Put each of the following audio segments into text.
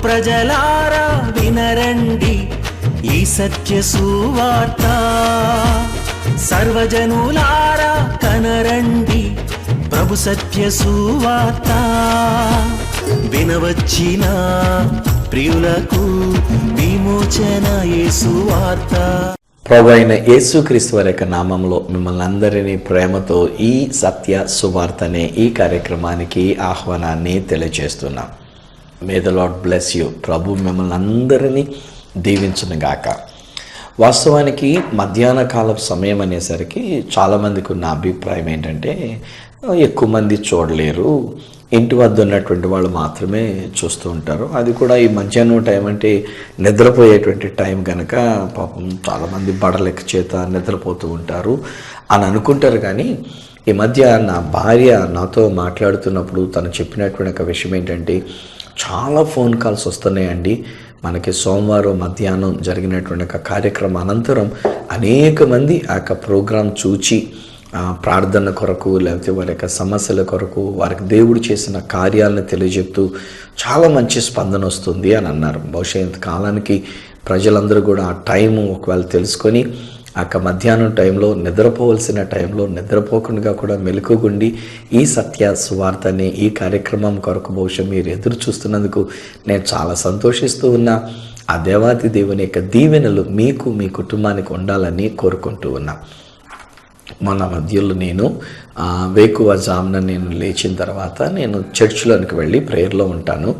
ప్రజలారా వినరండి ఈ సత్య సువార్త, సర్వజనులారా కనరండి ప్రభు సత్య సువార్త. వినవచ్చిన ప్రియులకు విమోచన యేసు వార్త. ప్రభు అయిన యేసుక్రీస్తు వారి యొక్క నామంలో మిమ్మల్ని అందరినీ ప్రేమతో ఈ సత్య సువార్త అనే ఈ కార్యక్రమానికి ఆహ్వానాన్ని తెలియజేస్తున్నాం. May the Lord bless you. ప్రభు మిమ్మల్ని అందరినీ దీవించునుగాక. వాస్తవానికి మధ్యాహ్న కాలపు సమయం అనేసరికి చాలామందికి ఉన్న అభిప్రాయం ఏంటంటే ఎక్కువ మంది చూడలేరు, ఇంటి వద్ద ఉన్నటువంటి వాళ్ళు మాత్రమే చూస్తూ ఉంటారు. అది కూడా ఈ మధ్యాహ్నం టైం అంటే నిద్రపోయేటువంటి టైం కనుక పాపం చాలామంది బడలెక్క చేత నిద్రపోతూ ఉంటారు అని అనుకుంటారు. కానీ ఈ మధ్య నా భార్య నాతో మాట్లాడుతున్నప్పుడు తను చెప్పినటువంటి ఒక విషయం ఏంటంటే, చాలా ఫోన్ కాల్స్ వస్తున్నాయండి. మనకి సోమవారం మధ్యాహ్నం జరిగినటువంటి ఒక కార్యక్రమం అనంతరం అనేక మంది ఆ యొక్క ప్రోగ్రాం చూచి ప్రార్థన కొరకు, లేకపోతే వారి యొక్క సమస్యల కొరకు, వారికి దేవుడు చేసిన కార్యాలను తెలియజెప్తూ చాలా మంచి స్పందన వస్తుంది అని అన్నారు. బహుశా ఇంతకాలానికి ప్రజలందరూ కూడా ఆ టైము ఒకవేళ తెలుసుకొని ఆ యొక్క మధ్యాహ్నం టైంలో నిద్రపోవలసిన టైంలో నిద్రపోకుండా కూడా మెలకుగుండి ఈ సత్య సువార్త అనే ఈ కార్యక్రమం కొరకు బహుశా మీరు ఎదురు చూస్తున్నందుకు నేను చాలా సంతోషిస్తూ ఉన్నా. ఆ దేవాది దేవుని యొక్క దీవెనలు మీకు, మీ కుటుంబానికి ఉండాలని కోరుకుంటూ ఉన్నా. మన మధ్యలో నేను వేకువజామున నేను లేచిన తర్వాత నేను చర్చిలోనికి వెళ్ళి ప్రేయర్లో ఉంటాను.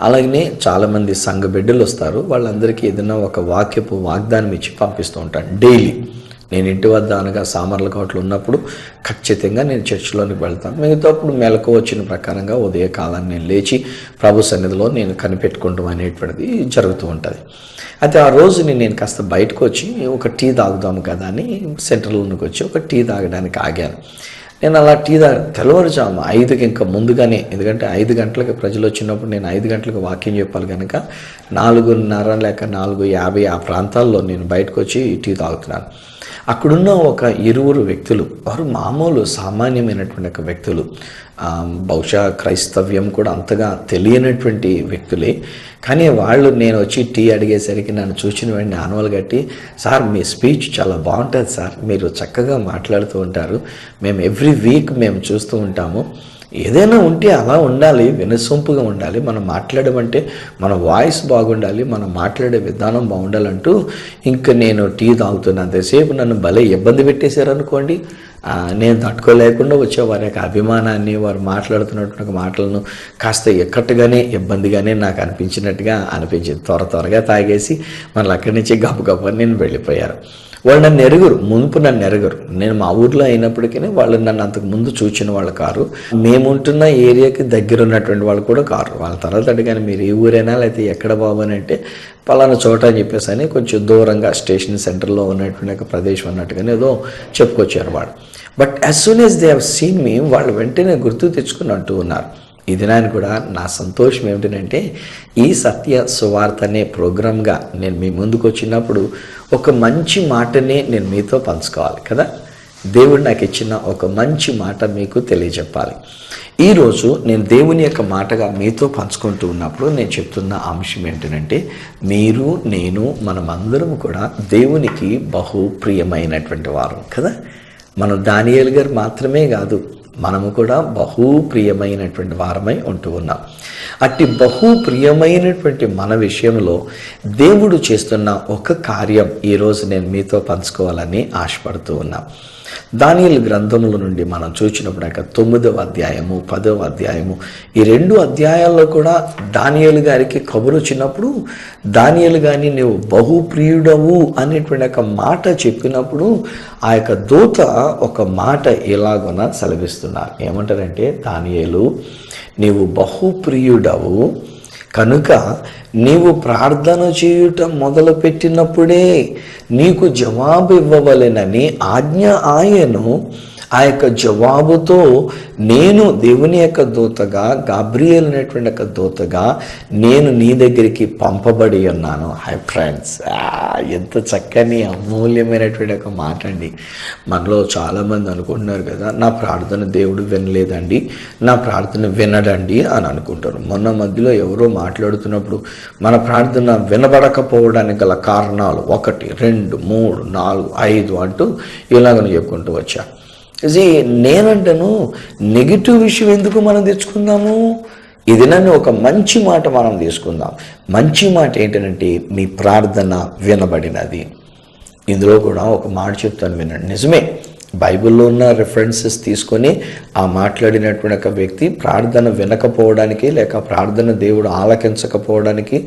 అలాగనే చాలామంది సంఘ బిడ్డలు వస్తారు. వాళ్ళందరికీ ఏదైనా ఒక వాక్యపు వాగ్దానం ఇచ్చి పంపిస్తూ ఉంటాను డైలీ. నేను ఇంటి వద్ద అనగా సామర్లకోటలో ఉన్నప్పుడు ఖచ్చితంగా నేను చర్చిలోనికి వెళ్తాను. మిగతాప్పుడు మెలకు వచ్చిన ప్రకారంగా ఉదయకాలాన్ని నేను లేచి ప్రభు సన్నిధిలో నేను కనిపెట్టుకుంటాం అనేటువంటిది జరుగుతూ ఉంటుంది. అయితే ఆ రోజుని నేను కాస్త బయటకు వచ్చి ఒక టీ తాగుదాము కదా అని సెంట్రల్లోకి వచ్చి ఒక టీ తాగడానికి ఆగాను. నేను అలా టీ తెల్లవారుజాము 5కి ఇంకా ముందుగానే, ఎందుకంటే 5 గంటలకు ప్రజలు వచ్చినప్పుడు నేను 5 గంటలకు వాక్యం చెప్పాలి కనుక 4:30 లేక 4:50 ఆ ప్రాంతాల్లో నేను బయటకు వచ్చి టీ తాగుతున్నాను. అక్కడున్న ఒక 2 వ్యక్తులు, వారు మామూలు సామాన్యమైనటువంటి ఒక వ్యక్తులు, బహుశా క్రైస్తవ్యం కూడా అంతగా తెలియనటువంటి వ్యక్తులే. కానీ వాళ్ళు నేను వచ్చి టీ అడిగేసరికి నన్ను చూసిన వెంటనే ఆనవాలు కట్టి, సార్ మీ స్పీచ్ చాలా బాగుంటుంది సార్, మీరు చక్కగా మాట్లాడుతూ ఉంటారు, మేము ఎవ్రీ వీక్ మేము చూస్తూ ఉంటాము, ఏదైనా ఉంటే అలా ఉండాలి, వినసొంపుగా ఉండాలి, మనం మాట్లాడమంటే మన వాయిస్ బాగుండాలి, మనం మాట్లాడే విధానం బాగుండాలంటూ ఇంకా నేను టీ తాగుతున్నంతసేపు నన్ను భలే ఇబ్బంది పెట్టేశారనుకోండి. నేను తట్టుకోలేకుండా వచ్చే వారి యొక్క అభిమానాన్ని, వారు మాట్లాడుతున్నటువంటి మాటలను కాస్త ఎక్కట్టుగానే ఇబ్బందిగానే నాకు అనిపించినట్టుగా అనిపించింది. త్వరగా తాగేసి మళ్ళీ అక్కడి నుంచి గబగబా నేను వెళ్ళిపోయారు. వాళ్ళు నన్ను ఎరుగురు, మునుపు నన్ను ఎరగరు. నేను మా ఊర్లో అయినప్పటికీ వాళ్ళు నన్ను అంతకు ముందు చూచిన వాళ్ళు కారు, మేముంటున్న ఏరియాకి దగ్గర ఉన్నటువంటి వాళ్ళు కూడా కారు. వాళ్ళ తర్వాత అడిగాను, మీరు ఈ ఊరేనా లేకపోతే ఎక్కడ బాబు అని అంటే పలానా చోట అని చెప్పేసి అని కొంచెం దూరంగా స్టేషన్ సెంటర్లో ఉన్నటువంటి ఒక ప్రదేశం అన్నట్టుగానే ఏదో చెప్పుకొచ్చారు వాళ్ళు. But as soon as they have seen me, వాళ్ళు వెంటనే గుర్తు తెచ్చుకుని అంటూ ఉన్నారు. ఈ దినాన్ని కూడా నా సంతోషం ఏమిటంటే, ఈ సత్య సువార్త అనే ప్రోగ్రామ్గా నేను మీ ముందుకు వచ్చినప్పుడు ఒక మంచి మాటనే నేను మీతో పంచుకోవాలి కదా. దేవుడు నాకు ఇచ్చిన ఒక మంచి మాట మీకు తెలియజెప్పాలి. ఈరోజు నేను దేవుని యొక్క మాటగా మీతో పంచుకుంటూ ఉన్నప్పుడు నేను చెప్తున్న అంశం ఏంటంటే, మీరు, నేను, మనమందరం కూడా దేవునికి బహు ప్రియమైనటువంటి వారు కదా. మనం దానియేలు గారు మాత్రమే కాదు, మనము కూడా బహు ప్రియమైనటువంటి వారమై ఉంటూ ఉన్నాం. అట్టి బహు ప్రియమైనటువంటి మన విషయంలో దేవుడు చేస్తున్న ఒక కార్యం ఈరోజు నేను మీతో పంచుకోవాలని ఆశపడుతూ ఉన్నాం. దానియేలు గ్రంథముల నుండి మనం చూసినప్పుడు 9వ అధ్యాయము 10వ అధ్యాయము ఈ 2 అధ్యాయాల్లో కూడా దానియేలు గారికి కబురు వచ్చినప్పుడు, దానియేలు గాని నీవు బహుప్రియుడవు అనేటువంటి ఒక మాట చెప్పినప్పుడు ఆ యొక్క దూత ఒక మాట ఎలాగోన సెలవిస్తున్నారు. ఏమంటారంటే, దానియేలు నీవు బహుప్రియుడవు కనుక నీవు ప్రార్థన చేయుట మొదలుపెట్టినప్పుడే నీకు జవాబు ఇవ్వవలెనని ఆజ్ఞ ఆయను ఆ యొక్క జవాబుతో నేను దేవుని యొక్క దూతగా, గాబ్రియేల్ అనేటువంటి యొక్క దూతగా నేను నీ దగ్గరికి పంపబడి ఉన్నాను. హై ఫ్రెండ్స్, ఎంత చక్కని అమూల్యమైనటువంటి ఒక మాట అండి. మనలో చాలామంది అనుకుంటున్నారు కదా, నా ప్రార్థన దేవుడు వినలేదండి, నా ప్రార్థన వినడండి అని అనుకుంటారు. మొన్న మధ్యలో ఎవరో మాట్లాడుతున్నప్పుడు మన ప్రార్థన వినబడకపోవడానికి గల కారణాలు 1, 2, 3, 4, 5 అంటూ ఇలాగని చెప్పుకుంటూ వచ్చా. ఇది నేనంటాను, నెగిటివ్ విషయం ఎందుకు మనం తెచ్చుకుందాము? ఇది నన్ను ఒక మంచి మాట మనం తీసుకుందాం. మంచి మాట ఏంటంటే మీ ప్రార్థన వినబడినది. ఇందులో కూడా ఒక మాట చెప్తాను వినండి. నిజమే, బైబిల్లో ఉన్న రెఫరెన్సెస్ తీసుకొని ఆ మాట్లాడినటువంటి ఒక వ్యక్తి ప్రార్థన వినకపోవడానికి లేక ప్రార్థన దేవుడు ఆలకించకపోవడానికి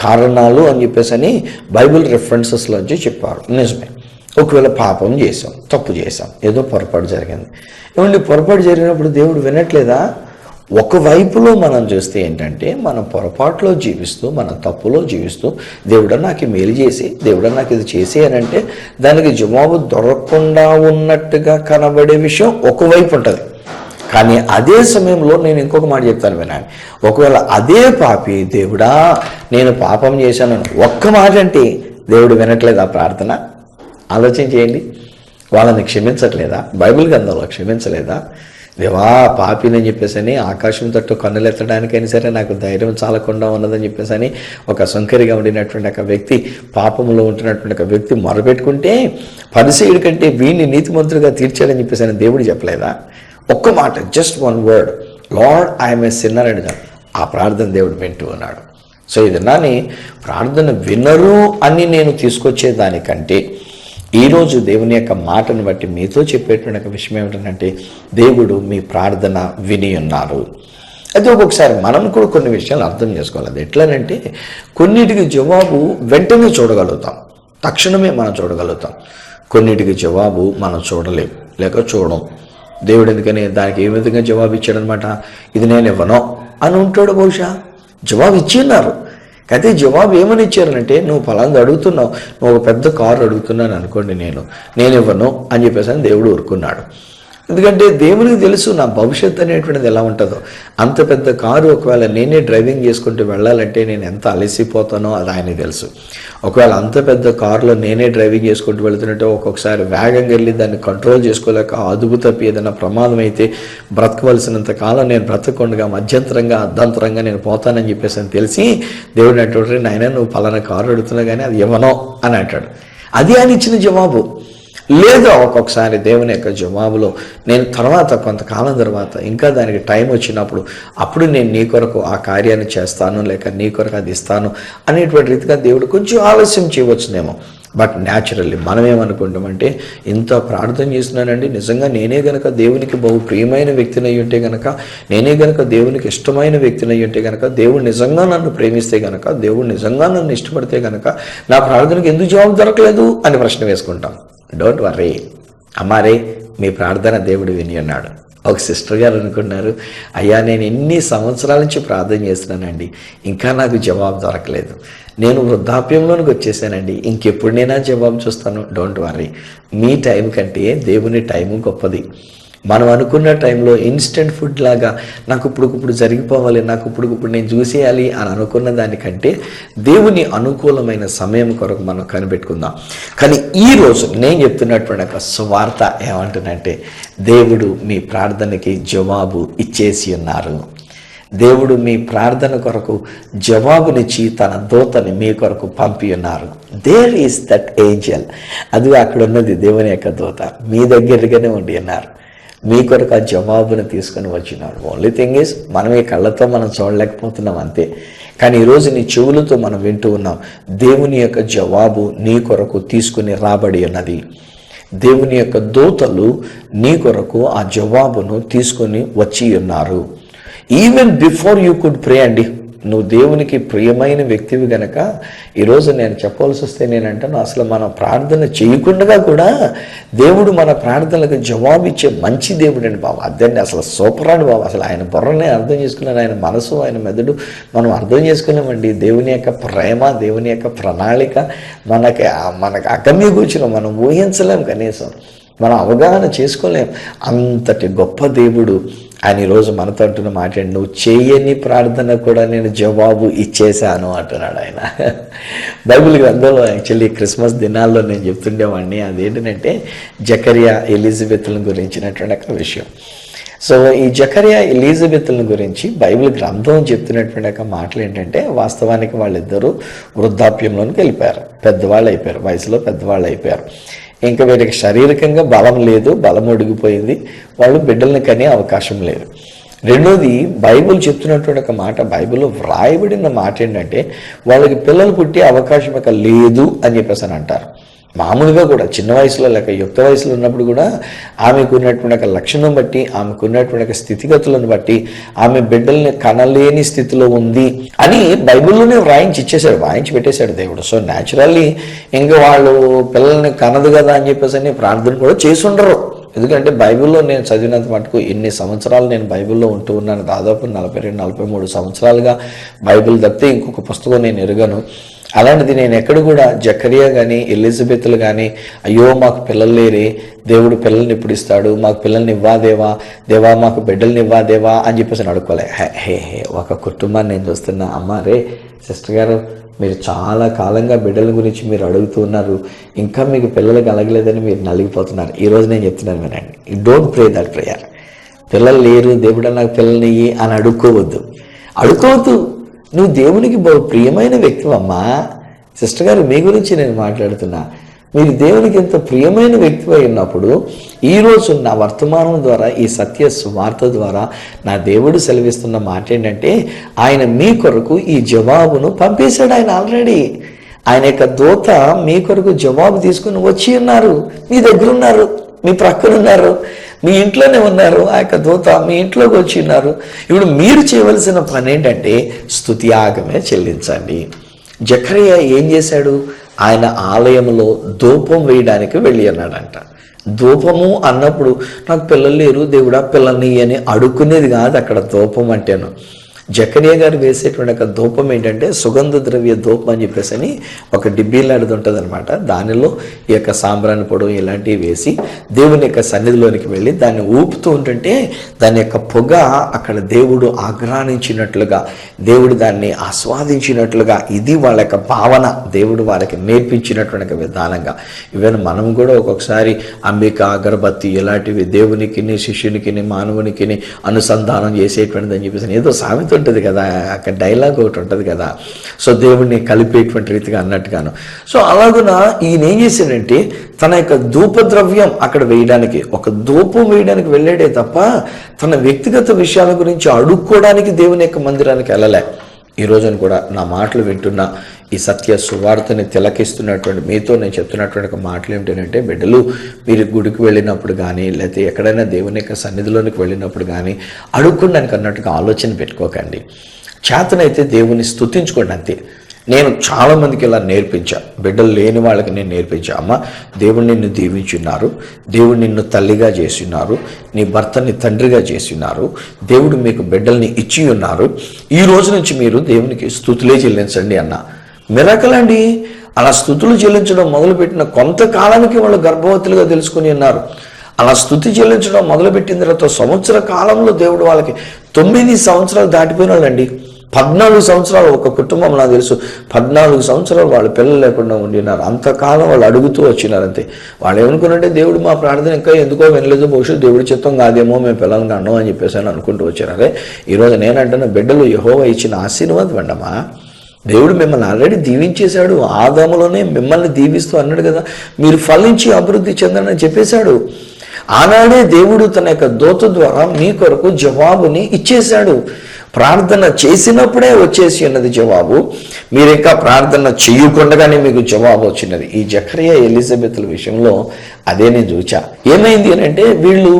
కారణాలు అని చెప్పేసి బైబిల్ రెఫరెన్సెస్లోంచి చెప్పారు. నిజమే, ఒకవేళ పాపం చేసాం, తప్పు చేసాం, ఏదో పొరపాటు జరిగింది. ఏమండి, పొరపాటు జరిగినప్పుడు దేవుడు వినట్లేదా? ఒకవైపులో మనం చూస్తే ఏంటంటే, మనం పొరపాటులో జీవిస్తూ, మన తప్పులో జీవిస్తూ, దేవుడా నాకు మేలు చేసి, దేవుడా నాకు ఇది చేసి అని అంటే దానికి జవాబు దొరకకుండా ఉన్నట్టుగా కనబడే విషయం ఒకవైపు ఉంటుంది. కానీ అదే సమయంలో నేను ఇంకొక మాట చెప్తాను వినండి. ఒకవేళ అదే పాపి దేవుడా నేను పాపం చేశాను ఒక్క మాట అంటే దేవుడు వినట్లేదా ప్రార్థన? ఆలోచన చేయండి. వాళ్ళని క్షమించట్లేదా? బైబిల్ గ్రంథంలో క్షమించలేదా? దేవా పాపిని చెప్పేసి ఆకాశం తట్టు కన్నులెత్తడానికైనా సరే నాకు ధైర్యం చాలకుండా ఉన్నదని చెప్పేసి ఒక సొంకరిగా ఉండినటువంటి ఒక వ్యక్తి, పాపంలో ఉంటున్నటువంటి ఒక వ్యక్తి మొరపెట్టుకుంటే పరిసయ్యుడి కంటే వీడిని నీతిమంతుడిగా తీర్చాడని చెప్పేసి దేవుడు చెప్పలేదా? ఒక్క మాట, just one word, lord I'm a sinner అని ఆ ప్రార్థన దేవుడు వింటూ ఉన్నాడు. సో ఇది నాని ప్రార్థన వినరు అని నేను తీసుకొచ్చేదానికంటే ఈరోజు దేవుని యొక్క మాటను బట్టి మీతో చెప్పేటువంటి ఒక విషయం ఏమిటంటే, దేవుడు మీ ప్రార్థన విని ఉన్నారు. అయితే ఒక్కొక్కసారి మనం కూడా కొన్ని విషయాలు అర్థం చేసుకోవాలి. అది ఎట్లనంటే, కొన్నిటికి జవాబు వెంటనే చూడగలుగుతాం, తక్షణమే మనం చూడగలుగుతాం. కొన్నిటికి జవాబు మనం చూడలేం, లేక చూడం. దేవుడు ఎందుకని దానికి ఏ విధంగా జవాబు ఇచ్చాడనమాట, ఇది నేను ఇవ్వను అని ఉంటాడు. బహుశా జవాబు ఇచ్చిన్నారు, అయితే జవాబు ఏమని ఇచ్చారనంటే, నువ్వు ఫలాంది అడుగుతున్నావు, నువ్వు ఒక పెద్ద కారు అడుగుతున్నాను అనుకోండి, నేను ఇవ్వను అని చెప్పేసి దేవుడు ఊరుకున్నాడు. ఎందుకంటే దేవునికి తెలుసు నా భవిష్యత్తు అనేటువంటిది ఎలా ఉంటుందో. అంత పెద్ద కారు ఒకవేళ నేనే డ్రైవింగ్ చేసుకుంటూ వెళ్ళాలంటే నేను ఎంత అలసిపోతానో అది ఆయనకి తెలుసు. ఒకవేళ అంత పెద్ద కారులో నేనే డ్రైవింగ్ చేసుకుంటూ వెళుతున్నట్టు ఒక్కొక్కసారి వేగంగా వెళ్ళి దాన్ని కంట్రోల్ చేసుకోలేక అదుపు తప్పి ఏదైనా ప్రమాదం అయితే బ్రతకవలసినంత కాలం నేను బ్రతకుండా మధ్యంతరంగా అర్ధాంతరంగా నేను పోతానని చెప్పేసి అని తెలిసి దేవుడు అంటుంటే, నాయన నువ్వు పలానా కారు అడుగుతున్నా కానీ అది ఇవ్వను అని అంటాడు. అది ఆయన ఇచ్చిన జవాబు. లేదా ఒక్కొక్కసారి దేవుని యొక్క జవాబులో నేను కొంతకాలం తర్వాత ఇంకా దానికి టైం వచ్చినప్పుడు అప్పుడు నేను నీ కొరకు ఆ కార్యాన్ని చేస్తాను, లేక నీ కొరకు అది ఇస్తాను అనేటువంటి రీతిగా దేవుడు కొంచెం ఆలస్యం చేయవచ్చునేమో. బట్ న్యాచురల్లీ మనం ఏమనుకుంటామంటే, ఇంత ప్రార్థన చేస్తున్నానండి, నిజంగా నేనే గనక దేవునికి బహు ప్రియమైన వ్యక్తిని అయ్యి ఉంటే గనక, నేనే గనక దేవునికి ఇష్టమైన వ్యక్తిని అయ్యి ఉంటే గనక, దేవుడు నిజంగా నన్ను ప్రేమిస్తే గనక, దేవుడు నిజంగా నన్ను ఇష్టపడితే గనక నా ప్రార్థనకు ఎందుకు జవాబు దొరకలేదు అని ప్రశ్న వేసుకుంటాం. డోంట్ వర్రీ అమ్మారే, మీ ప్రార్థన దేవుడు విని ఉన్నాడు. ఒక సిస్టర్ గారు అనుకున్నారు, అయ్యా నేను ఎన్ని సంవత్సరాల నుంచి ప్రార్థన చేస్తున్నానండి, ఇంకా నాకు జవాబు దొరకలేదు, నేను వృద్ధాప్యంలోనికి వచ్చేసానండి, ఇంకెప్పుడు నేనా జవాబు చూస్తాను. డోంట్ వర్రీ, మీ టైం కంటే దేవుని టైము గొప్పది. మనం అనుకున్న టైంలో ఇన్స్టెంట్ ఫుడ్ లాగా నాకు ఇప్పుడు జరిగిపోవాలి, నాకు ఇప్పుడు నేను చూసేయాలి అని అనుకున్న దానికంటే దేవుని అనుకూలమైన సమయం కొరకు మనం కనిపెట్టుకుందాం. కానీ ఈరోజు నేను చెప్తున్నటువంటి ఒక సువార్త ఏమంటున్నంటే, దేవుడు మీ ప్రార్థనకి జవాబు ఇచ్చేసి ఉన్నారు. దేవుడు మీ ప్రార్థన కొరకు జవాబునిచ్చి తన దూతని మీ కొరకు పంపి ఉన్నారు. దేర్ ఈస్ దట్ ఏంజల్, అది అక్కడ ఉన్నది దేవుని యొక్క దూత మీ దగ్గరగానే ఉండి ఉన్నారు. మీ కొరకు ఆ జవాబును తీసుకొని వచ్చినాడు. ఓన్లీ థింగ్ ఈజ్ మనం ఈ కళ్ళతో మనం చూడలేకపోతున్నాం అంతే. కానీ ఈరోజు నీ చెవులతో మనం వింటూ ఉన్నాం, దేవుని యొక్క జవాబు నీ కొరకు తీసుకుని రాబడి ఉన్నది. దేవుని యొక్క దూతలు నీ కొరకు ఆ జవాబును తీసుకొని వచ్చి ఉన్నారు. ఈవెన్ బిఫోర్ యూ కుడ్ ప్రే అండి. నువ్వు దేవునికి ప్రియమైన వ్యక్తివి గనక ఈరోజు నేను చెప్పవలసి వస్తే నేనంటాను, అసలు మనం ప్రార్థన చేయకుండా కూడా దేవుడు మన ప్రార్థనలకు జవాబు ఇచ్చే మంచి దేవుడు అండి బాబు. అదండి అసలు సూపర్ అండి బాబు. అసలు ఆయన బుర్రనే అర్థం చేసుకున్నాను, ఆయన మనసు, ఆయన మెదడు మనం అర్థం చేసుకున్నామండి. దేవుని యొక్క ప్రేమ, దేవుని యొక్క ప్రణాళిక మనకు అగమ్య కూర్చున్నాం, మనం ఊహించలేం కనీసం. మనం అవగాహన చేసుకోలేం. అంతటి గొప్ప దేవుడు ఆయన ఈరోజు మనతో అంటున్న మాట, నువ్వు చేయని ప్రార్థన కూడా నేను జవాబు ఇచ్చేశాను అంటున్నాడు ఆయన. బైబిల్ గ్రంథంలో యాక్చువల్లీ క్రిస్మస్ దినాల్లో నేను చెప్తుండేవాడిని, అదేంటంటే జకరియా ఎలిజబెత్ల గురించినటువంటి ఒక విషయం. సో ఈ జకరియా ఎలిజబెత్ల గురించి బైబిల్ గ్రంథం చెప్తున్నటువంటి ఒక మాటలు ఏంటంటే, వాస్తవానికి వాళ్ళిద్దరూ వృద్ధాప్యంలోనికి వెళ్ళిపోయారు, పెద్దవాళ్ళు అయిపోయారు, వయసులో పెద్దవాళ్ళు అయిపోయారు. ఇంకా వీరికి శారీరకంగా బలం లేదు, బలం ఒడిగిపోయింది, వాళ్ళు బిడ్డల్ని కనే అవకాశం లేదు. రెండోది, బైబిల్ చెప్తున్నటువంటి ఒక మాట, బైబిల్లో వ్రాయబడిన మాట ఏంటంటే వాళ్ళకి పిల్లలు పుట్టే అవకాశం ఇక లేదు అని చెప్పేసి అని అంటారు. మామూలుగా కూడా చిన్న వయసులో లేక యుక్త వయసులో ఉన్నప్పుడు కూడా ఆమెకు ఉన్నటువంటి ఒక లక్షణం బట్టి, ఆమెకు ఉన్నటువంటి ఒక స్థితిగతులను బట్టి ఆమె బిడ్డల్ని కనలేని స్థితిలో ఉంది అని బైబిల్లోనే వాయించి పెట్టేశాడు దేవుడు. సో న్యాచురల్లీ ఇంకా వాళ్ళు పిల్లల్ని కనదు కదా అని చెప్పేసి అని ప్రార్థన కూడా చేసి ఉండరు. ఎందుకంటే బైబిల్లో నేను చదివినంత మటుకు ఎన్ని సంవత్సరాలు నేను బైబిల్లో ఉంటూ ఉన్నాను, దాదాపు 42-43 సంవత్సరాలుగా బైబిల్ తప్పితే ఇంకొక పుస్తకం నేను ఎరుగను. అలాంటిది నేను ఎక్కడ కూడా జకరియా కానీ ఎలిజబెత్లు కానీ అయ్యో మాకు పిల్లలు లేరే, దేవుడు పిల్లల్ని ఇప్పుడు ఇస్తాడు, మాకు పిల్లల్ని ఇవ్వాదేవా దేవా, మాకు బిడ్డల్ని ఇవ్వాదేవా అని చెప్పేసి అడుక్కోలే. ఒక కుటుంబాన్ని నేను చూస్తున్నా, అమ్మ రే సిస్టర్ గారు మీరు చాలా కాలంగా బిడ్డల గురించి మీరు అడుగుతూ ఉన్నారు, ఇంకా మీకు పిల్లలు కలగలేదని మీరు నలిగిపోతున్నారు. ఈరోజు నేను చెప్తున్నాను వినండి, you don't pray that prayer. పిల్లలు లేరు, దేవుడు నాకు పిల్లల్ని ఇయ్యి అని అడుక్కోవద్దు. నువ్వు దేవునికి ప్రియమైన వ్యక్తివమ్మా. సిస్టర్ గారు మీ గురించి నేను మాట్లాడుతున్నా. మీరు దేవునికి ఎంత ప్రియమైన వ్యక్తి అయినప్పుడు ఈరోజు నా వర్తమానం ద్వారా, ఈ సత్య సువార్త ద్వారా నా దేవుడు సెలవిస్తున్న మాట ఏంటంటే, ఆయన మీ కొరకు ఈ జవాబును పంపేశాడు. ఆయన ఆల్రెడీ ఆయన యొక్క దూత మీ కొరకు జవాబు తీసుకుని వచ్చి ఉన్నారు, మీ దగ్గర ఉన్నారు, మీ ప్రక్కన ఉన్నారు, మీ ఇంట్లోనే ఉన్నారు. ఆ యొక్క దూత మీ ఇంట్లోకి వచ్చి ఉన్నారు. ఇప్పుడు మీరు చేయవలసిన పని ఏంటంటే స్తుతియాగమే చెల్లించండి. జకరియా ఏం చేశాడు? ఆయన ఆలయంలో ధూపం వేయడానికి వెళ్ళి అన్నాడంట. ధూపము అన్నప్పుడు నాకు పిల్లలు లేరు దేవుడా పిల్లల్ని అని అడుక్కునేది కాదు అక్కడ ధూపం అంటేను. జకరియా గారు వేసేటువంటి ఒక ధూపం ఏంటంటే సుగంధ ద్రవ్య ధూపం అని చెప్పేసి అని ఒక డిబ్బీలాంటిది ఉంటుంది అనమాట. దానిలో ఈ యొక్క సాంబ్రాణి పొడవు ఇలాంటివి వేసి దేవుని యొక్క సన్నిధిలోనికి వెళ్ళి దాన్ని ఊపుతూ ఉంటుంటే దాని యొక్క పొగ అక్కడ దేవుడు ఆగ్రానించినట్లుగా, దేవుడు దాన్ని ఆస్వాదించినట్లుగా, ఇది వాళ్ళ యొక్క భావన, దేవుడు వారికి నేర్పించినటువంటి విధానంగా. ఈవెన్ మనం కూడా ఒక్కొక్కసారి అంబిక అగరబత్తి ఇలాంటివి దేవునికి శిష్యునికి మానవునికి అనుసంధానం చేసేటువంటిది అని చెప్పేసి ఏదో సామెత ఉంటుంది కదా, అక్కడ డైలాగ్ ఒకటి ఉంటుంది కదా. సో దేవుడిని కలిపేటువంటి రీతిగా అన్నట్టుగాను. సో అలాగున ఈయన ఏం చేశాడంటే తన యొక్క ధూపద్రవ్యం అక్కడ వేయడానికి, ఒక ధూపం వేయడానికి వెళ్ళాడే తప్ప తన వ్యక్తిగత విషయాల గురించి అడుక్కోవడానికి దేవుని యొక్క మందిరానికి వెళ్ళలే. ఈ రోజున కూడా నా మాటలు వింటున్న ఈ సత్య సువార్తని తిలకిస్తున్నటువంటి మీతో నేను చెప్తున్నటువంటి ఒక మాటలు ఏమిటంటే, బిడ్డలు మీరు గుడికి వెళ్ళినప్పుడు కానీ లేకపోతే ఎక్కడైనా దేవుని యొక్క సన్నిధిలోనికి వెళ్ళినప్పుడు కానీ అడుక్కోడానికి అన్నట్టుగా ఆలోచన పెట్టుకోకండి. చేతనైతే దేవుని స్తుతించుకోండి అంతే. నేను చాలామందికి ఇలా నేర్పించా, బిడ్డలు లేని వాళ్ళకి నేను నేర్పించా, అమ్మ దేవుడు నిన్ను దీవించున్నారు, దేవుడు నిన్ను తల్లిగా చేస్తున్నారు, నీ భర్తని తండ్రిగా చేస్తున్నారు, దేవుడు మీకు బిడ్డల్ని ఇచ్చి ఉన్నారు, ఈ రోజు నుంచి మీరు దేవునికి స్తుతులే చెల్లించండి అన్న. మిరకల్ అండి. అలా స్తుతులు చెల్లించడం మొదలుపెట్టిన కొంతకాలానికి వాళ్ళు గర్భవతులుగా తెలుసుకుని ఉన్నారు. అలా స్తుతి చెల్లించడం మొదలుపెట్టిన తర్వాత సంవత్సర కాలంలో దేవుడు వాళ్ళకి 9 సంవత్సరాలు దాటిపోయిన వాళ్ళండి. 14 సంవత్సరాలు ఒక కుటుంబం నాకు తెలుసు 14 సంవత్సరాలు వాళ్ళు పిల్లలు లేకుండా ఉండినారు. అంతకాలం వాళ్ళు అడుగుతూ వచ్చినారు అంతే. వాళ్ళు ఏమనుకున్నారంటే దేవుడు మా ప్రార్థన ఇంకా ఎందుకో వినలేదు, బహుశా దేవుడి చిత్తం కాదేమో, మేము పిల్లల్ని కన్నాం అని చెప్పేసి అని అనుకుంటూ వచ్చారు. అదే ఈరోజు నేనంటున్న బిడ్డలు యెహోవా ఇచ్చిన ఆశీర్వాదం అండమ్మా. దేవుడు మిమ్మల్ని ఆల్రెడీ దీవించేశాడు. ఆదాములోనే మిమ్మల్ని దీవిస్తూ అన్నాడు కదా, మీరు ఫలించి అభివృద్ధి చెందని చెప్పేశాడు. ఆనాడే దేవుడు తన యొక్క దూత ద్వారా మీ కొరకు జవాబుని ఇచ్చేశాడు. ప్రార్థన చేసినప్పుడే వచ్చేసి ఉన్నది జవాబు. మీరు ఇంకా ప్రార్థన చేయకుండానే మీకు జవాబు వచ్చినది. ఈ జకరియా ఎలిజబెత్ల విషయంలో అదే నేను చూచా. ఏమైంది అని అంటే, వీళ్ళు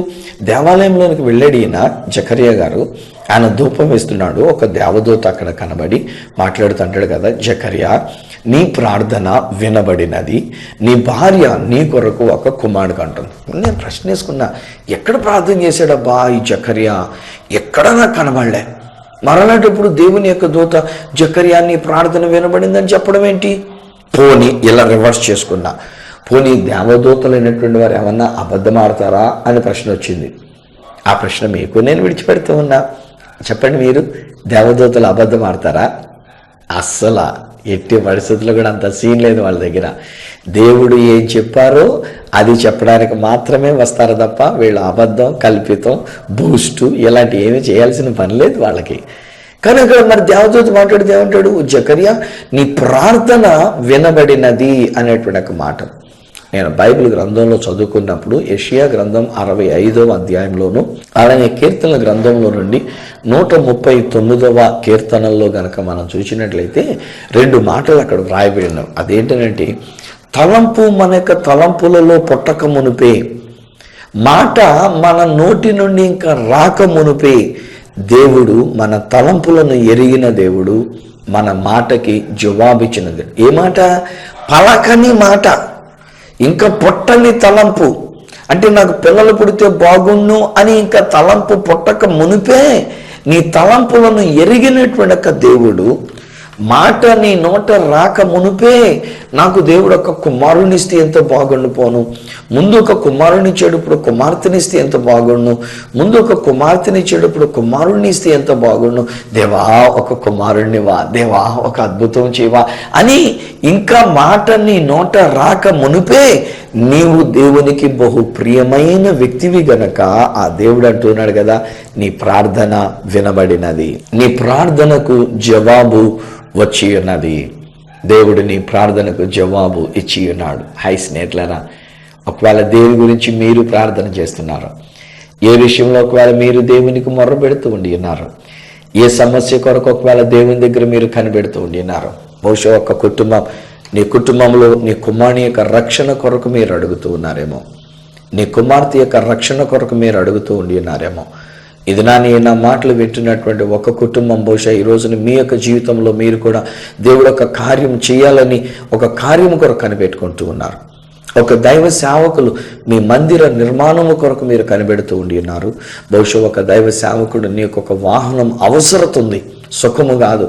దేవాలయంలోనికి వెళ్ళాడు ఈయన జకరియా గారు, ఆయన ధూపం వేస్తున్నాడు. ఒక దేవదూత అక్కడ కనబడి మాట్లాడుతుంటాడు కదా, జకరియా నీ ప్రార్థన వినబడినది, నీ భార్య నీ కొరకు ఒక కుమారుడు అంటుంది. నేను ప్రశ్న వేసుకున్నా, ఎక్కడ ప్రార్థన చేశాడబ్బా ఈ జకరియా? ఎక్కడ నాకు కనబడలే. మరలాంటప్పుడు దేవుని యొక్క దూత జకరియా నీ ప్రార్థన వినబడిందని చెప్పడం ఏంటి? పోని ఇలా రివర్స్ చేసుకున్నా, పోనీ దేవదూతలైనటువంటి వారు ఏమన్నా అబద్ధం ఆడతారా అని ప్రశ్న వచ్చింది. ఆ ప్రశ్న మీకు నేను విడిచిపెడుతూ ఉన్నా. చెప్పండి, మీరు దేవదూతలు అబద్ధం ఆడతారా? అస్సలు ఎట్టి పరిస్థితుల్లో కూడా అంత సీన్ లేదు వాళ్ళ దగ్గర. దేవుడు ఏం చెప్పారో అది చెప్పడానికి మాత్రమే వస్తారు తప్ప వీళ్ళు అబద్ధం, కల్పితం, బూస్టు ఇలాంటి ఏమీ చేయాల్సిన పని లేదు వాళ్ళకి. కానీ అక్కడ మరి దేవదూత మాట్లాడితే ఏమంటాడు? జకర్యా, నీ ప్రార్థన వినబడినది అనేటువంటి ఒక మాట. నేను బైబిల్ గ్రంథంలో చదువుకున్నప్పుడు యెషయా గ్రంథం 65వ అధ్యాయంలోను అలానే కీర్తనల గ్రంథంలో నుండి 139వ కీర్తనల్లో గనక మనం చూసినట్లయితే 2 మాటలు అక్కడ వ్రాయబడినాం. అదేంటంటే, తలంపు మన యొక్క తలంపులలో పుట్టక మునిపే, మాట మన నోటి నుండి ఇంకా రాక మునిపే దేవుడు మన తలంపులను ఎరిగిన దేవుడు, మన మాటకి జవాబిచ్చిన దేవుడు. ఏ మాట? పలకని మాట, ఇంకా పుట్టని తలంపు. అంటే నాకు పిల్లలు పుడితే బాగుండు అని ఇంకా తలంపు పుట్టక మునిపే నీ తలంపులను ఎరిగినటువంటి ఒక దేవుడు, మాట నీ నోట రాక మునిపే నాకు దేవుడు ఒక కుమారునిస్తే ఎంత బాగుండిపోను, ముందు ఒక కుమారునిచ్చేటప్పుడు కుమార్తెనిస్తే ఎంత బాగుండు, ముందు ఒక కుమార్తెనిచ్చేటప్పుడు కుమారుణ్ణిస్తే ఎంత బాగుండు, దేవా ఒక కుమారుణ్ణివా, దేవా ఒక అద్భుతం చేయవా అని ఇంకా మాట నీ నోట రాక మునిపే నీవు దేవునికి బహు ప్రియమైన వ్యక్తివి గనక ఆ దేవుడు అంటున్నాడు కదా, నీ ప్రార్థన వినబడినది, నీ ప్రార్థనకు జవాబు వచ్చి ఉన్నది. దేవుడు నీ ప్రార్థనకు జవాబు ఇచ్చి ఉన్నాడు. హై స్నేహితులారా, ఒకవేళ దేవుని గురించి మీరు ప్రార్థన చేస్తున్నారు, ఏ విషయంలో ఒకవేళ మీరు దేవునికి మొర్ర పెడుతూ ఉండి ఉన్నారు, ఏ సమస్య కొరకు ఒకవేళ దేవుని దగ్గర మీరు కనిపెడుతూ ఉండి ఉన్నారు, బహుశా ఒక కుటుంబం, నీ కుటుంబంలో నీ కుమారుని యొక్క రక్షణ కొరకు మీరు అడుగుతూ ఉన్నారేమో, నీ కుమార్తె యొక్క రక్షణ కొరకు మీరు అడుగుతూ ఉండి ఉన్నారేమో. ఇది నా మాటలు వింటున్నటువంటి ఒక కుటుంబం బహుశా ఈ రోజున మీ యొక్క జీవితంలో మీరు కూడా దేవుడు ఒక కార్యం చేయాలని ఒక కార్యం కొరకు కనిపెట్టుకుంటూ ఉన్నారు. ఒక దైవ సేవకులు మీ మందిర నిర్మాణము కొరకు మీరు కనిపెడుతూ ఉండి ఉన్నారు. బహుశా ఒక దైవ సేవకుడు నీకు ఒక వాహనం అవసరత ఉంది, సుఖము కాదు,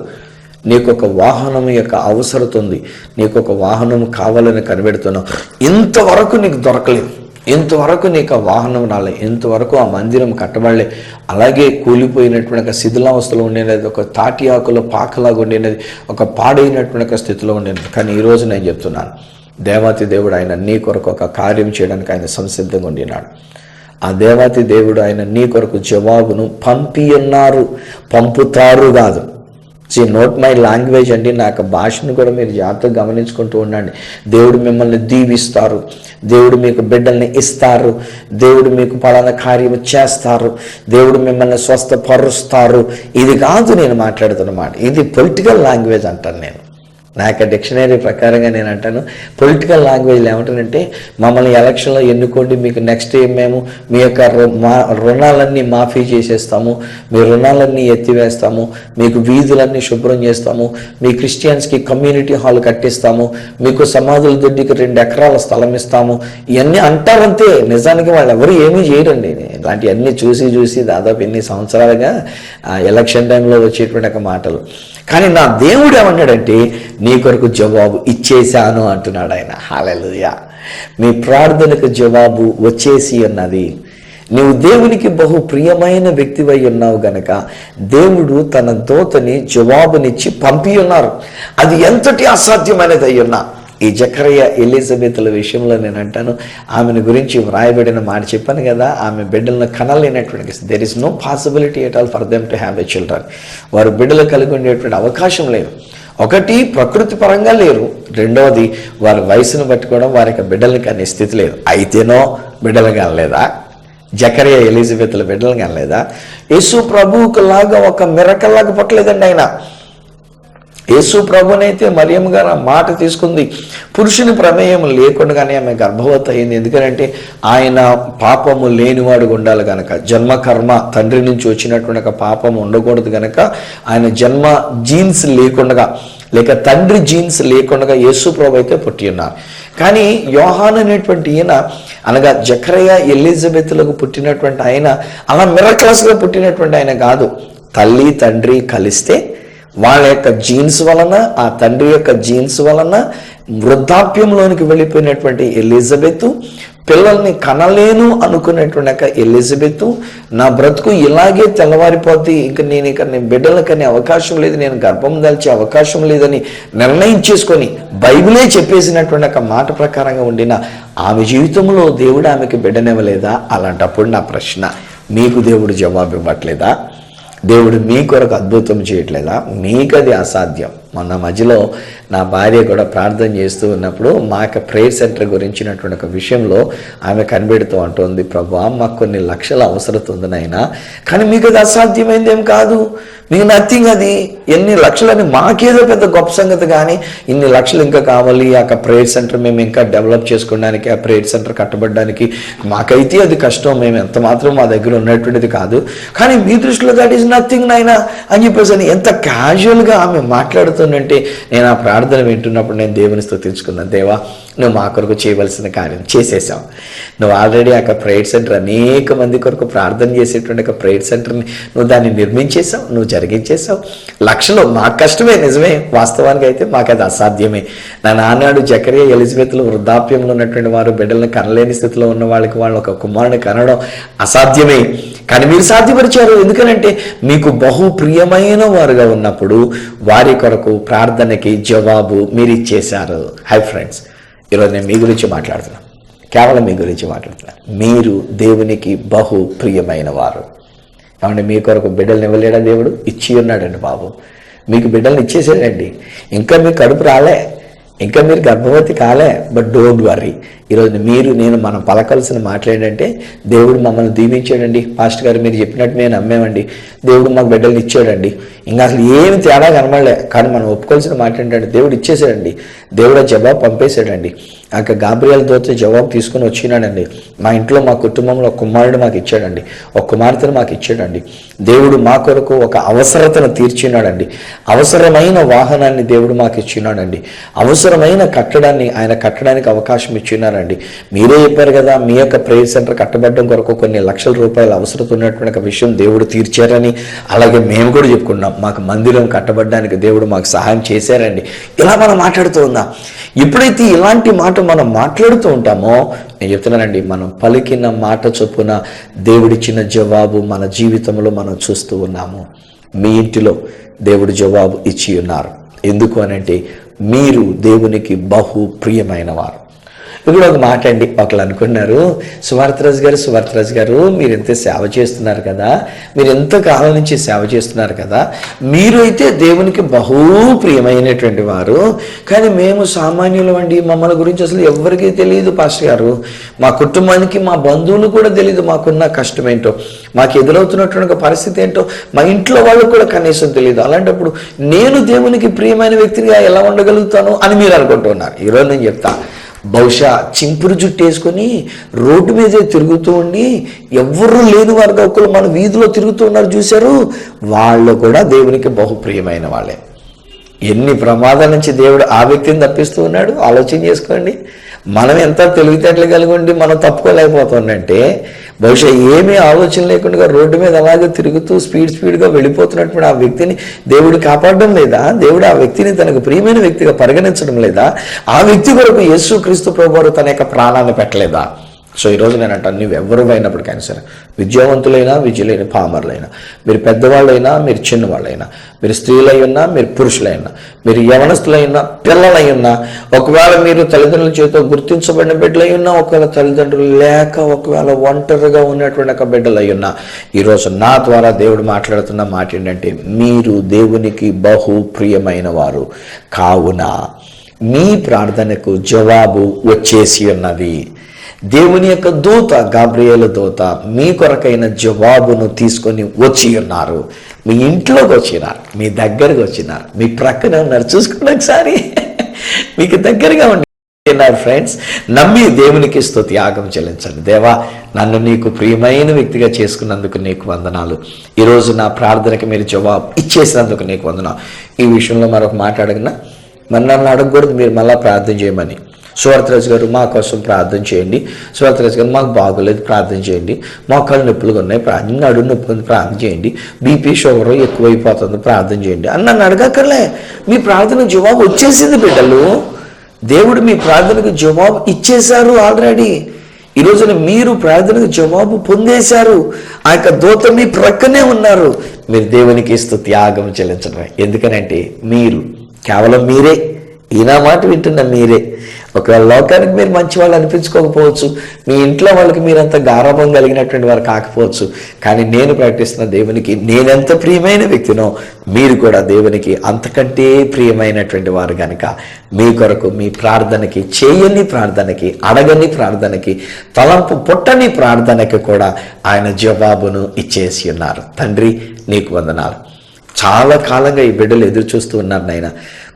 నీకు ఒక వాహనం యొక్క అవసరత ఉంది, నీకు ఒక వాహనం కావాలని కనిపెడుతున్నావు. ఇంతవరకు నీకు దొరకలేదు, ఇంతవరకు నీకు ఆ వాహనం రాలే, ఇంతవరకు ఆ మందిరం కట్టబడలే, అలాగే కూలిపోయినటువంటి ఒక శిథిలావస్థలో ఉండేది, ఒక తాటి ఆకుల పాకలాగా ఉండేది, ఒక పాడైనటువంటి ఒక స్థితిలో ఉండేది. కానీ ఈరోజు నేను చెప్తున్నాను, దేవాతి దేవుడు ఆయన నీ కొరకు ఒక కార్యం చేయడానికి ఆయన సంసిద్ధంగా ఉండినాడు. ఆ దేవాతి దేవుడు ఆయన నీ కొరకు జవాబును పంపి ఉన్నారు, పంపుతారు కాదు. నోట్ మై లాంగ్వేజ్ అండి, నాకు భాషను కూడా మీరు జాగ్రత్తగా గమనించుకుంటూ ఉండండి. దేవుడు మిమ్మల్ని దీవిస్తారు, దేవుడు మీకు బిడ్డల్ని ఇస్తారు, దేవుడు మీకు పలానా కార్యం చేస్తారు, దేవుడు మిమ్మల్ని స్వస్థపరుస్తారు. ఇది కాదు నేను మాట్లాడుతున్న మాట, ఇది పొలిటికల్ లాంగ్వేజ్ అంటాను నేను. నా యొక్క డిక్షనరీ ప్రకారంగా నేను అంటాను, పొలిటికల్ లాంగ్వేజ్లో ఏమంటానంటే, మమ్మల్ని ఎలక్షన్లో ఎన్నుకోండి, మీకు నెక్స్ట్ మేము మీ యొక్క రుణాలన్నీ మాఫీ చేసేస్తాము, మీ రుణాలన్నీ ఎత్తివేస్తాము, మీకు వీధులన్నీ శుభ్రం చేస్తాము, మీ క్రిస్టియన్స్కి కమ్యూనిటీ హాల్ కట్టిస్తాము, మీకు సమాధుల దొడ్డికి 2 ఎకరాల స్థలం ఇస్తాము, ఇవన్నీ అంటారంతే. నిజానికి వాళ్ళు ఎవరు ఏమీ చేయరండి. ఇలాంటివన్నీ చూసి దాదాపు ఎన్ని సంవత్సరాలుగా ఎలక్షన్ టైంలో వచ్చేటువంటి ఒక మాటలు. కానీ నా దేవుడు ఏమన్నాడంటే, నీ కొరకు జవాబు ఇచ్చేశాను అంటున్నాడు ఆయన. హల్లెలూయా. మీ ప్రార్థనకు జవాబు వచ్చేసి ఉన్నది. నీవు దేవునికి బహు ప్రియమైన వ్యక్తివై ఉన్నావు గనక దేవుడు తన దూతని జవాబునిచ్చి పంపి ఉన్నారు. అది ఎంతటి అసాధ్యమైనది అయ్యున్నా, ఈ జకర్యా ఎలిజబెత్ల విషయంలో నేను అంటాను, ఆమెను గురించి వ్రాయబడిన మాట చెప్పాను కదా, ఆమె బిడ్డలను కనలేనటువంటి, there is no possibility at all for them to have a children. వారు బిడ్డలు కలిగి ఉండేటువంటి అవకాశం లేదు. ఒకటి, ప్రకృతి పరంగా లేరు, రెండవది వారి వయసును బట్టి కూడా వారికి బిడ్డలు కానీ స్థితి లేదు. అయితేనో బిడ్డలు కానలేదా? జకర్యా ఎలిజబెత్ల బిడ్డలు కానలేదా? యేసు ప్రభువుకు లాగా ఒక మిరకల్లాగా పుట్టలేదండి ఆయన. యేసు ప్రభునైతే మరియమ్మ గారు ఆ మాట తీసుకుంది, పురుషుని ప్రమేయం లేకుండానే ఆమె గర్భవతి అయింది. ఎందుకంటే ఆయన పాపము లేనివాడు ఉండాలి గనక, జన్మకర్మ తండ్రి నుంచి వచ్చినటువంటి ఒక పాపం ఉండకూడదు గనక ఆయన జన్మ జీన్స్ లేకుండా, లేక తండ్రి జీన్స్ లేకుండా యేసు ప్రభు అయితే పుట్టి ఉన్నారు. కానీ యోహాను అనేటువంటి ఈయన, అనగా జకర్యా ఎలిజబెత్లకు పుట్టినటువంటి ఆయన అలా మిరక్లస్గా పుట్టినటువంటి ఆయన కాదు. తల్లి తండ్రి కలిస్తే వాళ్ళ యొక్క జీన్స్ వలన, ఆ తండ్రి యొక్క జీన్స్ వలన వృద్ధాప్యంలోనికి వెళ్ళిపోయినటువంటి ఎలిజబెత్, పిల్లల్ని కనలేను అనుకునేటువంటి ఎలిజబెత్, నా బ్రతుకు ఇలాగే తెల్లవారిపోద్ది, నేను బిడ్డలు కనే అవకాశం లేదు, నేను గర్భం దాల్చే అవకాశం లేదని నిర్ణయం చేసుకొని బైబిలే చెప్పేసినటువంటి ఒక మాట ప్రకారంగా ఉండిన ఆమె జీవితంలో దేవుడు ఆమెకి బిడ్డనివ్వలేదా? అలాంటప్పుడు నా ప్రశ్న, మీకు దేవుడు జవాబు ఇవ్వట్లేదా? దేవుడు మీ కొరకు అద్భుతం చేయట్లేదా? మీకు అది అసాధ్యం. మొన్న మధ్యలో నా భార్య కూడా ప్రార్థన చేస్తూ ఉన్నప్పుడు మా యొక్క ప్రేయర్ సెంటర్ గురించినటువంటి ఒక విషయంలో ఆమె కనిపెడుతూ అంటుంది, ప్రభువా మాకు కొన్ని లక్షల అవసరం ఉంది నాయనా, కానీ మీకు అది అసాధ్యమైంది ఏం కాదు, మీకు నథింగ్, అది ఎన్ని లక్షలని మాకేదో పెద్ద గొప్ప సంగతి, కానీ ఇన్ని లక్షలు ఇంకా కావాలి, ఆ ప్రేయర్ సెంటర్ మేము ఇంకా డెవలప్ చేసుకోవడానికి, ఆ ప్రేయర్ సెంటర్ కట్టబడడానికి మాకైతే అది కష్టం, మేము ఎంత మాత్రం మా దగ్గర ఉన్నటువంటిది కాదు, కానీ మీ దృష్టిలో దట్ ఈస్ నథింగ్ నాయనా అని చెప్పేసి ఎంత క్యాజువల్గా ఆమె మాట్లాడుతుందంటే నేను ఆ ప్రార్థన వింటున్నప్పుడు నేను దేవుని స్తుతించుకున్నాను. దేవా, నువ్వు మా కొరకు చేయవలసిన కార్యం చేసేసావు. నువ్వు ఆల్రెడీ ఆ ప్రేయర్ సెంటర్ అనేక మంది కొరకు ప్రార్థన చేసేటువంటి ఒక ప్రేయర్ సెంటర్ని నువ్వు దాన్ని నిర్మించేసావు, నువ్వు జరిగించేసావు. లక్షలు మాకు కష్టమే, నిజమే, వాస్తవానికి అయితే మాకు అది అసాధ్యమే. నా నాన్నాడు జకరియా ఎలిజబెత్లు వృద్ధాప్యంలో ఉన్నటువంటి వారు బిడ్డలను కనలేని స్థితిలో ఉన్న వాళ్ళకి వాళ్ళు ఒక కుమారుని కనడం అసాధ్యమే, కానీ మీరు సాధ్యపరిచారు. ఎందుకనంటే మీకు బహు ప్రియమైన వారుగా ఉన్నప్పుడు వారి కొరకు ప్రార్థనకి జవాబు మీరు ఇచ్చేశారు. హై ఫ్రెండ్స్, ఈరోజు నేను మీ గురించి మాట్లాడుతున్నాను, కేవలం మీ గురించి మాట్లాడుతున్నాను. మీరు దేవునికి బహు ప్రియమైన వారు. కాబట్టి మీ కొరకు బిడ్డలను ఇవ్వలేడా? దేవుడు ఇచ్చి ఉన్నాడండి బాబు, మీకు బిడ్డలను ఇచ్చేసాడండి. ఇంకా మీకు కడుపు రాలే, ఇంకా మీరు గర్భవతి కాలే, బట్ డోంట్ వర్రీ. ఈరోజు మీరు నేను మనం పలకాల్సిన మాట్లాడంటే, దేవుడు మమ్మల్ని దీవించాడండి, పాస్టర్ గారు మీరు చెప్పినట్టు మేము నమ్మేమండి, దేవుడు మాకు బిడ్డలు ఇచ్చాడండి, ఇంకా అసలు ఏమి తేడా కనబడలే, కానీ మనం ఒప్పుకోవాల్సిన మాట ఏంటంటే దేవుడు ఇచ్చేసాడండి, దేవుడు జవాబు పంపేశాడండి. అక్కడ గాబ్రియల్ దూత జవాబు తీసుకుని వచ్చినాడండి. మా ఇంట్లో మా కుటుంబంలో ఒక కుమారుడు మాకు ఇచ్చాడండి, ఒక కుమార్తెను మాకు ఇచ్చాడండి. దేవుడు మా కొరకు ఒక అవసరతను తీర్చినాడండి, అవసరమైన వాహనాన్ని దేవుడు మాకు ఇచ్చినాడండి, అవసరమైన కట్టడాన్ని ఆయన కట్టడానికి అవకాశం ఇచ్చినారండి. మీరే చెప్పారు కదా, మీ యొక్క ప్రేయర్ సెంటర్ కట్టబడడం కొరకు కొన్ని లక్షల రూపాయల అవసరం ఉన్నటువంటి ఒక విషయం దేవుడు తీర్చారని. అలాగే మేము కూడా చెప్పుకున్నాం, మాకు మందిరం కట్టబడడానికి దేవుడు మాకు సహాయం చేశారండి. ఇలా మనం మాట్లాడుతూ ఉందాం. ఎప్పుడైతే ఇలాంటి మాట మనం మాట్లాడుతూ ఉంటామో, నేను చెప్తున్నానండి, మనం పలికిన మాట చొప్పున దేవుడిచ్చిన జవాబు మన జీవితంలో మనం చూస్తూ ఉన్నాము. మీ ఇంటిలో దేవుడు జవాబు ఇచ్చి ఉన్నారు. ఎందుకు అనంటే మీరు దేవునికి బహు ప్రియమైన వారు. ఇప్పుడు ఒక మాట అండి, ఒకళ్ళు అనుకున్నారు, సువార్తరాజు గారు మీరు ఎంత సేవ చేస్తున్నారు కదా, మీరు ఎంత కాలం నుంచి సేవ చేస్తున్నారు కదా, మీరు అయితే దేవునికి బహు ప్రియమైనటువంటి వారు, కానీ మేము సామాన్యులు అండి, మమ్మల్ని గురించి అసలు ఎవరికీ తెలియదు పాస్టర్ గారు, మా కుటుంబానికి మా బంధువులు కూడా తెలియదు మాకున్న కష్టం ఏంటో, మాకు ఎదురవుతున్నటువంటి పరిస్థితి ఏంటో మా ఇంట్లో వాళ్ళకు కూడా కనీసం తెలియదు. అలాంటప్పుడు నేను దేవునికి ప్రియమైన వ్యక్తిగా ఎలా ఉండగలుగుతాను అని మీరు అనుకుంటున్నారు. ఈరోజు నేను చెప్తా, బహుశా చింపురు జుట్టు వేసుకొని రోడ్డు మీదే తిరుగుతూ ఉండి ఎవరు లేని వారుగా ఒకరు మన వీధిలో తిరుగుతూ ఉన్నారు చూశారు, వాళ్ళు కూడా దేవునికి బహుప్రియమైన వాళ్ళే. ఎన్ని ప్రమాదాల నుంచి దేవుడు ఆ వ్యక్తిని తప్పిస్తూ ఉన్నాడు ఆలోచన చేసుకోండి. మనం ఎంత తెలివితేటలు కలిగి ఉండి మనం తప్పుకోలేకపోతుందంటే, బహుశా ఏమీ ఆలోచన లేకుండా రోడ్డు మీద అలాగే తిరుగుతూ స్పీడ్గా వెళ్ళిపోతున్నటువంటి ఆ వ్యక్తిని దేవుడు కాపాడడం లేదా? దేవుడు ఆ వ్యక్తిని తనకు ప్రియమైన వ్యక్తిగా పరిగణించడం లేదా? ఆ వ్యక్తి కొరకు యేసుక్రీస్తు ప్రభువారు తన యొక్క ప్రాణాన్ని పెట్టలేదా? సో ఈరోజు నేను అంటాను, నువ్వు ఎవరు అయినప్పటికైనా సరే, విద్యావంతులైనా విద్యలేని పామరులైనా, మీరు పెద్దవాళ్ళైనా మీరు చిన్నవాళ్ళైనా, మీరు స్త్రీలై ఉన్నా మీరు పురుషులైనా, మీరు యవనస్తులైనా పిల్లలై ఉన్నా, ఒకవేళ మీరు తల్లిదండ్రుల చేత గుర్తించబడిన బిడ్డలై ఉన్నా, ఒకవేళ తల్లిదండ్రులు లేక ఒకవేళ ఒంటరిగా ఉన్నటువంటి ఒక బిడ్డలై ఉన్నా, ఈరోజు నా ద్వారా దేవుడు మాట్లాడుతున్న మాట ఏంటంటే, మీరు దేవునికి బహు ప్రియమైన వారు కావున మీ ప్రార్థనకు జవాబు వచ్చేసి ఉన్నది. దేవుని యొక్క దూత గాబ్రియేలు దూత మీ కొరకైన జవాబును తీసుకొని వచ్చి ఉన్నారు. మీ ఇంట్లోకి వచ్చినారు, మీ దగ్గరకు వచ్చినారు, మీ ప్రక్కనే ఉన్నారు. చూసుకోండి ఒకసారి, మీకు దగ్గరగా ఉన్నారు. ఫ్రెండ్స్, నమ్మి దేవునికి స్తుతియాగం చెల్లించండి. దేవా, నన్ను నీకు ప్రియమైన వ్యక్తిగా చేసుకున్నందుకు నీకు వందనాలు. ఈరోజు నా ప్రార్థనకి మీరు జవాబు ఇచ్చేసినందుకు నీకు వందనాలు. ఈ విషయంలో మరొక మాట అడిగినా, మరి నన్ను అడగకూడదు మీరు మళ్ళీ ప్రార్థన చేయమని. సువర్తరాజు గారు మా కోసం ప్రార్థన చేయండి, సువర్తరాజు గారు మాకు బాగోలేదు ప్రార్థన చేయండి, మోకాళ్ళు నొప్పులుగా ఉన్నాయి నడుము నొప్పులు ప్రార్థన చేయండి, బీపీ షుగర్ ఎక్కువైపోతుంది ప్రార్థన చేయండి అని నన్ను అడగక్కర్లే. మీ ప్రార్థనకు జవాబు వచ్చేసింది బిడ్డలు. దేవుడు మీ ప్రార్థనకు జవాబు ఇచ్చేశారు ఆల్రెడీ. ఈ రోజున మీరు ప్రార్థనకు జవాబు పొందేశారు. ఆ యొక్క దూత మీ ప్రక్కనే ఉన్నారు. మీరు దేవునికి త్యాగం చెల్లించడమే. ఎందుకనంటే మీరు కేవలం మీరే, ఈయన మాట వింటున్న మీరే. ఒకవేళ లోకానికి మీరు మంచి వాళ్ళు అనిపించుకోకపోవచ్చు, మీ ఇంట్లో వాళ్ళకి మీరంత గారాభం కలిగినటువంటి వారు కాకపోవచ్చు, కానీ నేను ప్రకటిస్తున్న దేవునికి నేనెంత ప్రియమైన వ్యక్తినో మీరు కూడా దేవునికి అంతకంటే ప్రియమైనటువంటి వారు కనుక మీ కొరకు మీ ప్రార్థనకి, చేయని ప్రార్థనకి, అడగని ప్రార్థనకి, తలంపు పుట్టని ప్రార్థనకి కూడా ఆయన జవాబును ఇచ్చేసి ఉన్నారు. తండ్రి నీకు వందనాలు. చాలా కాలంగా ఈ బిడ్డలు ఎదురు చూస్తూ ఉన్నారు నాయన.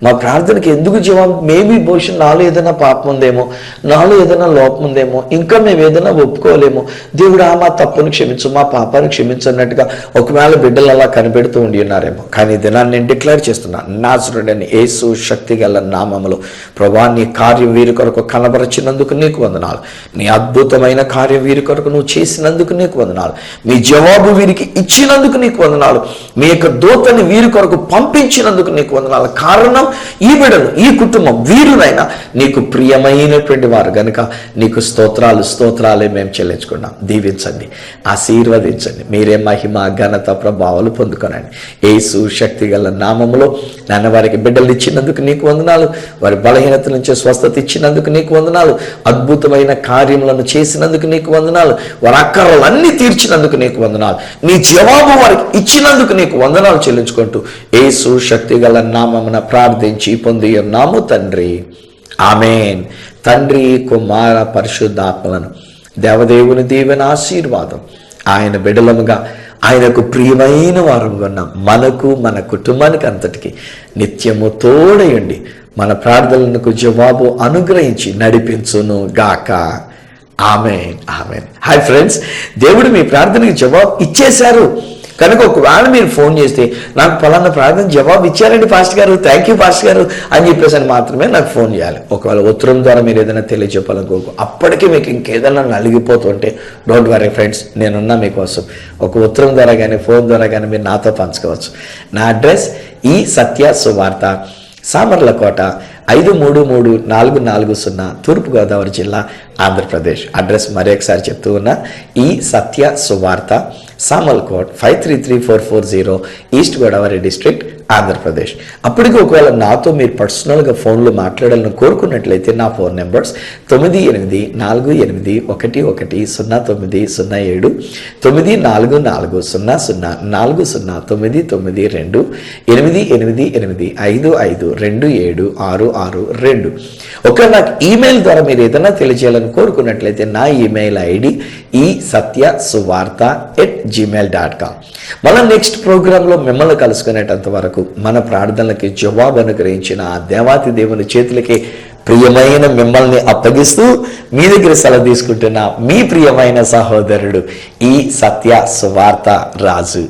మా ప్రార్థనకి ఎందుకు జవాబు? మేబీ బహుశా నాలో ఏదైనా పాపం ఉందేమో, నాలో ఏదైనా లోపం ఉందేమో, ఇంకా మేము ఏదైనా ఒప్పుకోలేమో. దేవుడు మా తప్పును క్షమించు, మా పాపాన్ని క్షమించు అన్నట్టుగా ఒకవేళ బిడ్డలు అలా కనిపెడుతూ ఉండి ఉన్నారేమో. కానీ దినాన్ని నేను డిక్లేర్ చేస్తున్నాను, నాజరేయుడైన యేసు శక్తి గల నామములో ప్రభువా, నీ కార్యం వీరి కొరకు కనబరచినందుకు నీకు వందనాలు. నీ అద్భుతమైన కార్యం వీరి కొరకు నువ్వు చేసినందుకు నీకు వందనాలు. మీ జవాబు వీరికి ఇచ్చినందుకు నీకు వందనాలు. మీ యొక్క దూతని వీరి కొరకు పంపించినందుకు నీకు వందనాలు. కారణం ఈ బిడ్డలు, ఈ కుటుంబం, వీరునైనా నీకు ప్రియమైనటువంటి వారు గనుక నీకు స్తోత్రాలే మేము చెల్లించుకున్నాం. దీవించండి, ఆశీర్వదించండి. మీరే మహిమ ఘనత ప్రభావాలు పొందుకోనండి. యేసు శక్తి గల నామములో నాన్న వారికి బిడ్డలు ఇచ్చినందుకు నీకు వందనాలు. వారి బలహీనత నుంచి స్వస్థత ఇచ్చినందుకు నీకు వందనాలు. అద్భుతమైన కార్యములను చేసినందుకు నీకు వందనాలు. వారి అక్కర్లన్నీ తీర్చినందుకు నీకు వందనాలు. నీ జవాబు వారికి ఇచ్చినందుకు నీకు వందనాలు చెల్లించుకుంటూ యేసు శక్తి గల నామమున ప్రార్థించి పొంది ఉన్నాము తండ్రి, ఆమేన్. తండ్రి, కుమార, పరిశుద్ధాత్మలను దేవదేవుని దీవెన ఆశీర్వాదం ఆయన బిడ్డలముగా ఆయనకు ప్రియమైన వారంగా ఉన్నాం. మనకు మన కుటుంబానికి అంతటికి నిత్యము తోడయండి మన ప్రార్థనలకు జవాబు అనుగ్రహించి నడిపించును గాక. ఆమేన్, ఆమేన్. హాయ్ ఫ్రెండ్స్, దేవుడు మీ ప్రార్థనకి జవాబు ఇచ్చేశారు కనుక ఒకవేళ మీరు ఫోన్ చేస్తే నాకు పలానా ప్రార్థన జవాబు ఇచ్చారండి పాస్టర్ గారు, థ్యాంక్ యూ పాస్టర్ గారు అని చెప్పేసి అని మాత్రమే నాకు ఫోన్ చేయాలి. ఒకవేళ ఉత్తరం ద్వారా మీరు ఏదైనా తెలియజెప్పాలనుకో, అప్పటికీ మీకు ఇంకేదైనా నలిగిపోతుంటే డోంట్ వరీ ఫ్రెండ్స్, నేనున్నా మీకోసం. ఒక ఉత్తరం ద్వారా కానీ ఫోన్ ద్వారా కానీ మీరు నాతో పంచుకోవచ్చు. నా అడ్రస్ ఈ సత్య సువార్త, సామర్లకోట 533440, తూర్పుగోదావరి జిల్లా, ఆంధ్రప్రదేశ్. అడ్రస్ మరొకసారి చెప్తూ ఉన్నా, ఈ సత్య సువార్త, సామర్లకోట్ 533440, ఈస్ట్ గోదావరి డిస్ట్రిక్ట్, ఆంధ్రప్రదేశ్. అప్పటికి ఒకవేళ నాతో మీరు పర్సనల్గా ఫోన్లో మాట్లాడాలని కోరుకున్నట్లయితే నా ఫోన్ నెంబర్స్ 9848110907, 9440040992, 8885527662. ఒకవేళ నాకు ఈమెయిల్ ద్వారా మీరు ఏదైనా తెలియజేయాలని కోరుకున్నట్లయితే నా ఈమెయిల్ ఐడి esatyasuvartha@gmail.com. మనం నెక్స్ట్ ప్రోగ్రాంలో మిమ్మల్ని కలుసుకునేటంత వరకు మన ప్రార్థనలకి జవాబు అనుగ్రహించిన ఆ దేవాతి దేవుని చేతులకి ప్రియమైన మిమ్మల్ని అప్పగిస్తూ మీ దగ్గర సెలవు తీసుకుంటున్న మీ ప్రియమైన సహోదరుడు ఈ సత్య సువార్త రాజు.